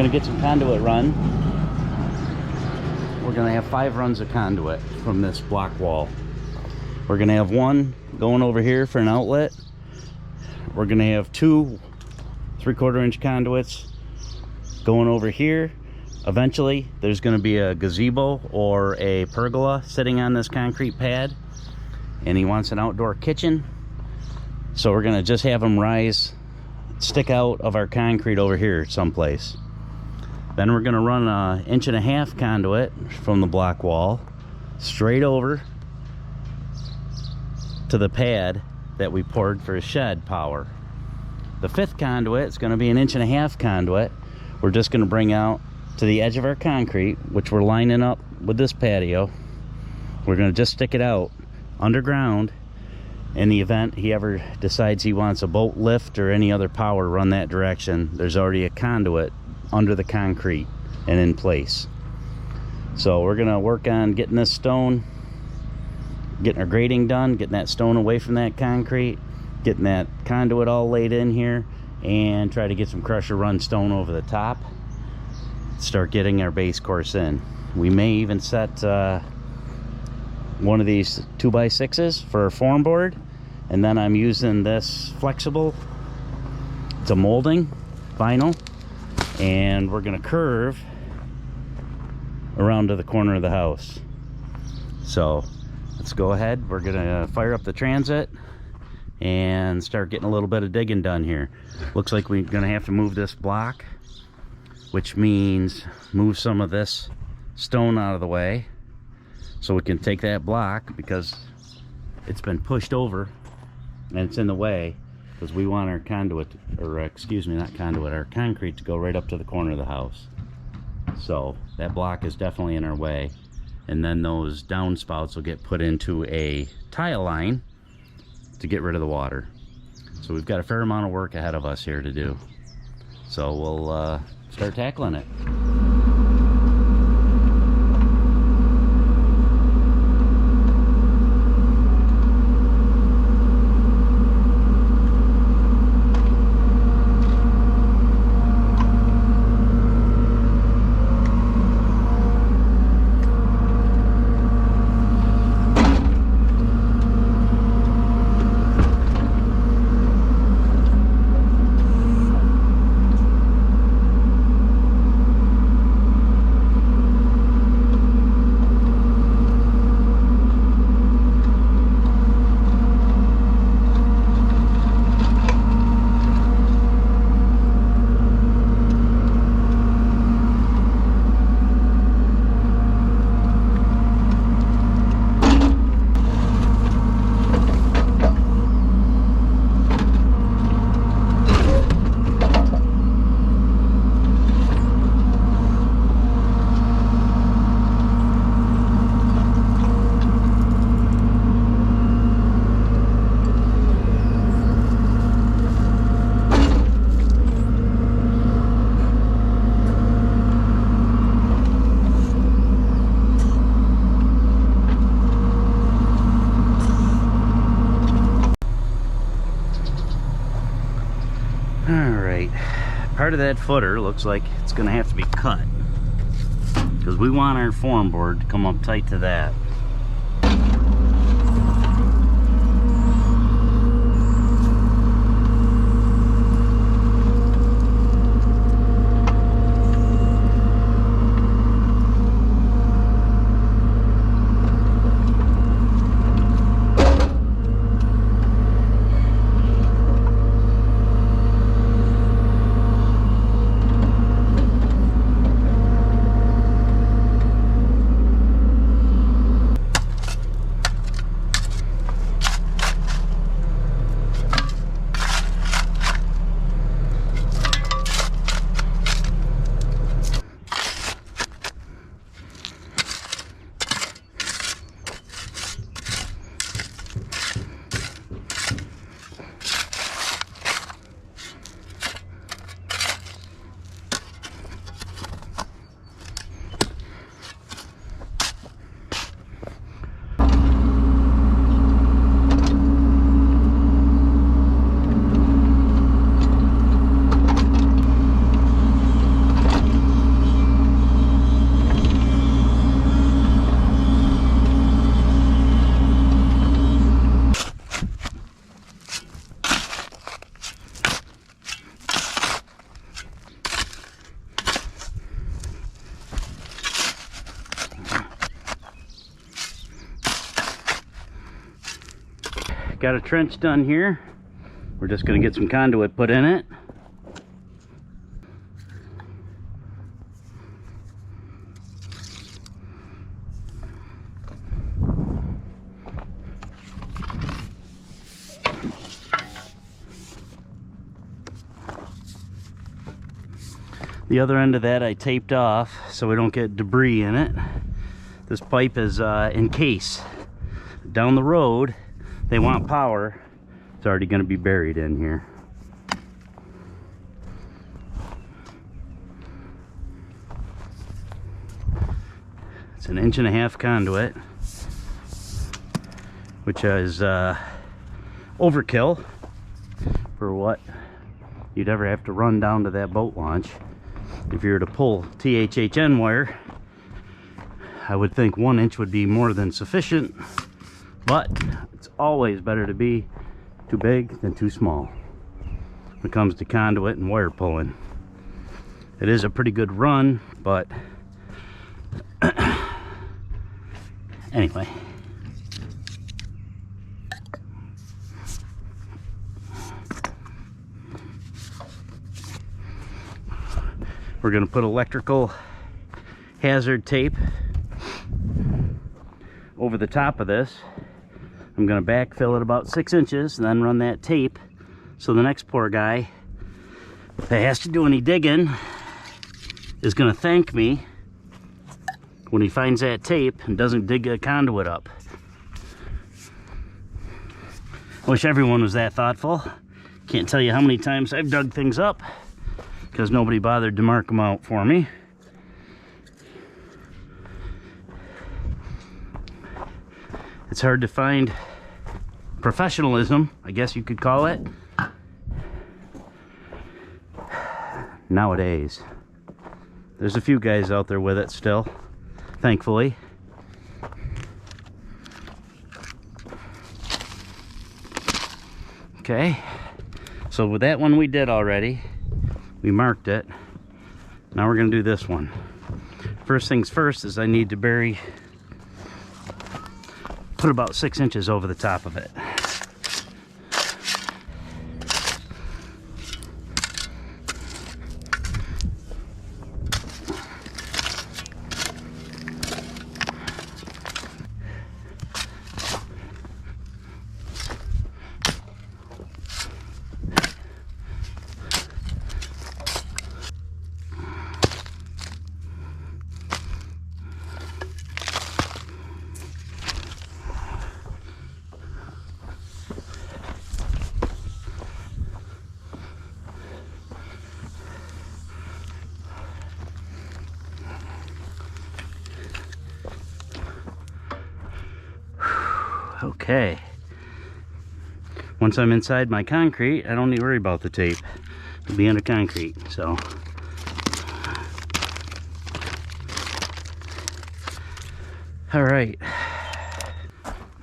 going to get some conduit run. We're going to have 5 runs of conduit from this block wall. We're going to have one going over here for an outlet. We're going to have 2 3/4 inch conduits going over here. Eventually there's going to be a gazebo or a pergola sitting on this concrete pad, and he wants an outdoor kitchen, so we're going to just have them stick out of our concrete over here someplace. Then we're going to run a 1.5 inch conduit from the block wall straight over to the pad that we poured for shed power. The 5th conduit is going to be an 1.5 inch conduit. We're just going to bring out to the edge of our concrete, which we're lining up with this patio. We're going to just stick it out underground in the event he ever decides he wants a boat lift or any other power run that direction. There's already a conduit under the concrete and in place. So we're going to work on getting this stone, getting our grading done, getting that stone away from that concrete, getting that conduit all laid in here, and try to get some crusher run stone over the top. Start getting our base course in. We may even set one of these 2x6s for a form board, and then I'm using this flexible, it's a molding vinyl, and we're going to curve around to the corner of the house. So let's go ahead. We're going to fire up the transit and start getting a little bit of digging done here. Looks like we're going to have to move this block, which means move some of this stone out of the way so we can take that block, because it's been pushed over and it's in the way, because we want our conduit, or excuse me, not conduit, our concrete to go right up to the corner of the house. So that block is definitely in our way, and then those downspouts will get put into a tile line to get rid of the water. So we've got a fair amount of work ahead of us here to do. So we'll start tackling it. Part of that footer looks like it's going to have to be cut, because we want our form board to come up tight to that. got a trench done here. We're just going to get some conduit put in it. The other end of that I taped off so we don't get debris in it. This pipe is in case. Down the road, they want power. It's already going to be buried in here. It's an 1.5 inch conduit, which is overkill for what you'd ever have to run down to that boat launch. If you were to pull THHN wire, I would think 1 inch would be more than sufficient, but it's always better to be too big than too small when it comes to conduit and wire pulling. It is a pretty good run, but anyway. We're going to put electrical hazard tape over the top of this. I'm going to backfill it about 6 inches and then run that tape so the next poor guy that has to do any digging is going to thank me when he finds that tape and doesn't dig a conduit up. I wish everyone was that thoughtful. Can't tell you how many times I've dug things up because nobody bothered to mark them out for me. It's hard to find professionalism, I guess you could call it, nowadays. There's a few guys out there with it still, thankfully. Okay, so with that one we did already. We marked it. Now we're going to do this one. First things first is I need to put about 6 inches over the top of it. Okay, once I'm inside my concrete, I don't need to worry about the tape. It'll be under concrete, so. All right,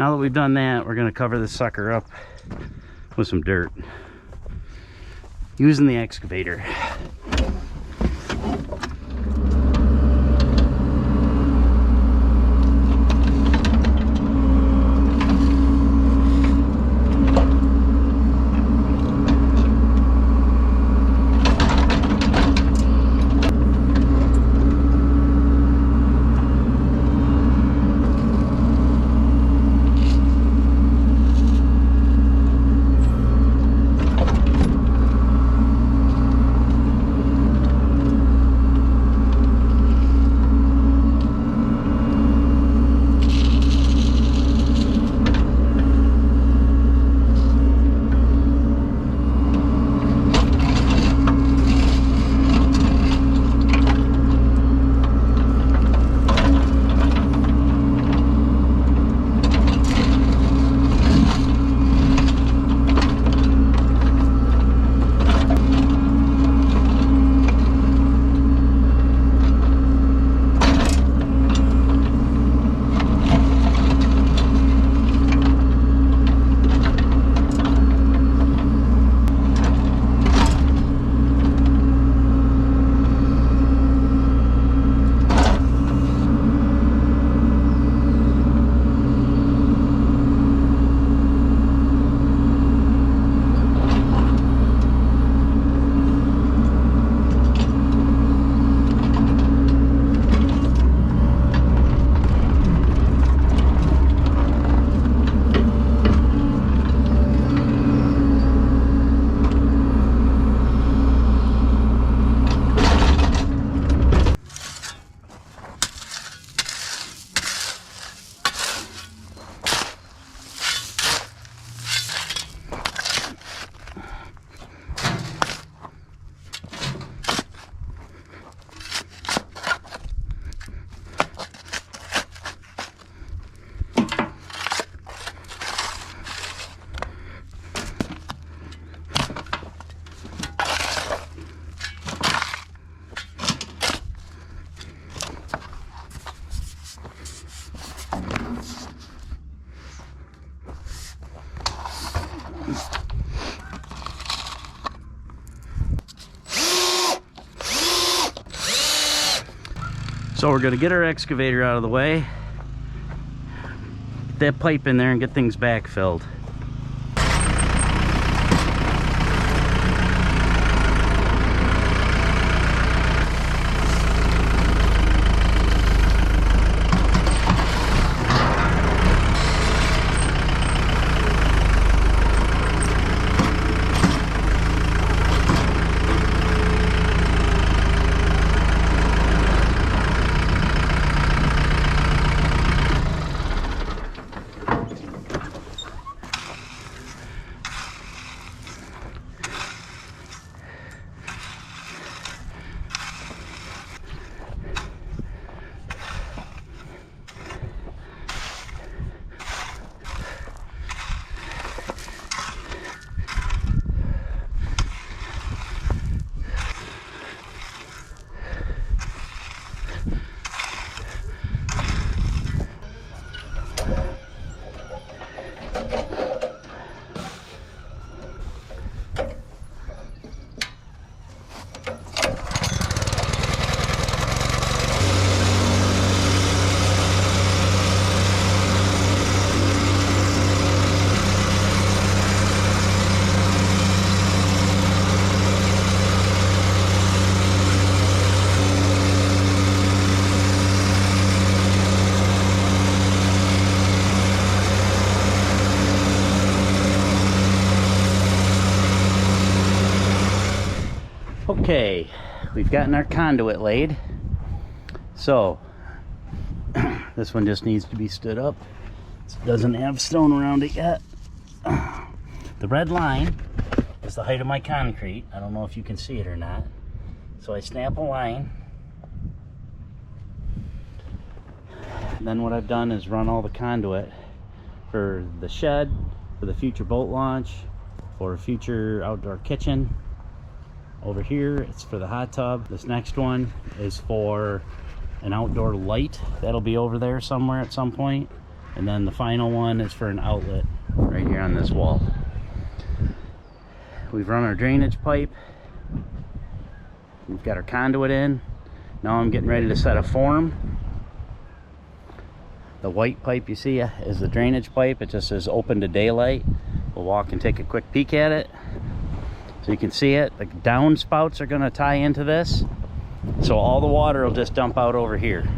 now that we've done that, we're gonna cover this sucker up with some dirt using the excavator. So we're gonna get our excavator out of the way, get that pipe in there and get things backfilled. Okay, we've gotten our conduit laid. So this one just needs to be stood up. It doesn't have stone around it yet. The red line is the height of my concrete. I don't know if you can see it or not. So I snap a line. And then what I've done is run all the conduit for the shed, for the future boat launch, for a future outdoor kitchen. Over here, it's for the hot tub. This next one is for an outdoor light. That'll be over there somewhere at some point. And then the final one is for an outlet right here on this wall. We've run our drainage pipe. We've got our conduit in. Now I'm getting ready to set a form. The white pipe you see is the drainage pipe. It just says open to daylight. We'll walk and take a quick peek at it. So you can see it, the downspouts are gonna tie into this. So all the water will just dump out over here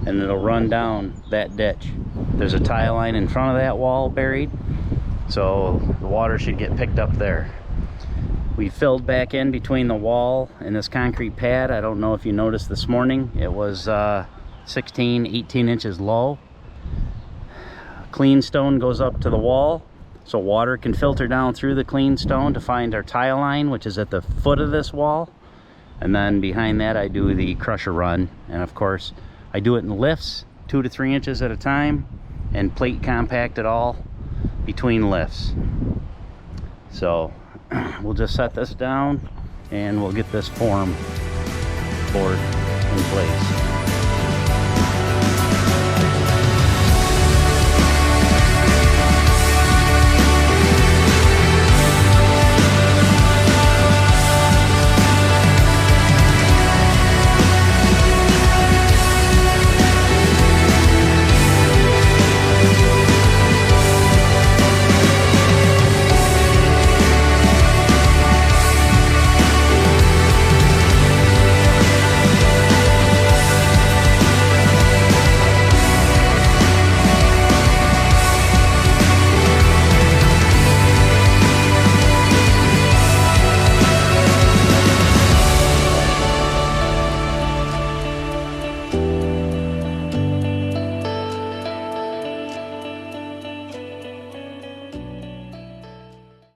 and it'll run down that ditch. There's a tile line in front of that wall buried. So the water should get picked up there. We filled back in between the wall and this concrete pad. I don't know if you noticed this morning, it was 18 inches low. Clean stone goes up to the wall, so water can filter down through the clean stone to find our tile line, which is at the foot of this wall. And then behind that I do the crusher run, and of course I do it in lifts, 2 to 3 inches at a time, and plate compact it all between lifts. So we'll just set this down and we'll get this form board in place.